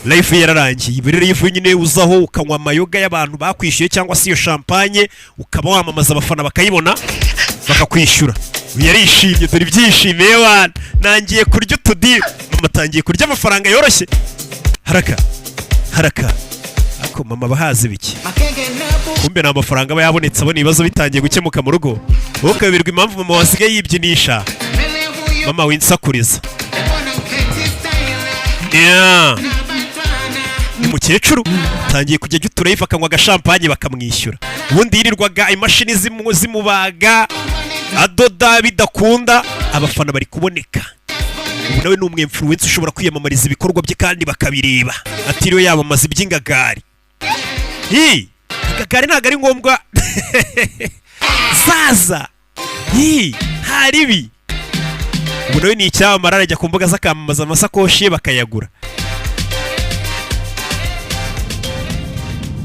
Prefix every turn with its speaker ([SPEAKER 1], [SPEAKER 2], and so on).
[SPEAKER 1] life yararangiye. Ibi rero ivu nyine uzaho ukanywa amayoga y'abantu bakwishyuye cyangwa se iyo champagne ukaba wamamaza abafana bakayibona bakakwishyura. Yarishimye dore ibyishimiye wana nangiye kurya utudi mama tangiye kurya amafaranga yoroshye haraka ako mama bahaze biki kumbe na amafaranga aba yabonetse abona ibibazo bitangiye gukemuka mu rugo wowe ukabirwa impamvu mama wasigaye yibyinisha mama winsakuriza ni mukecuru tangiye kujya gitura yifa akanywa agashampanye bakamwishyura ubundi yirirwaga imashini zimubaga adoda bidakunda abafana bari kuboneka ubu nawe ni umwemfluencer ushobora kwiyamamariza ibikorwa bye kandi bakabireba atiriwe yamamaza iby'ingagari ingagari ntabwo ari ngombwa zaza ntaribi ubu nawe ni icyamamara arajya ku mbuga z'akamamaza amasakoshi ye bakayagura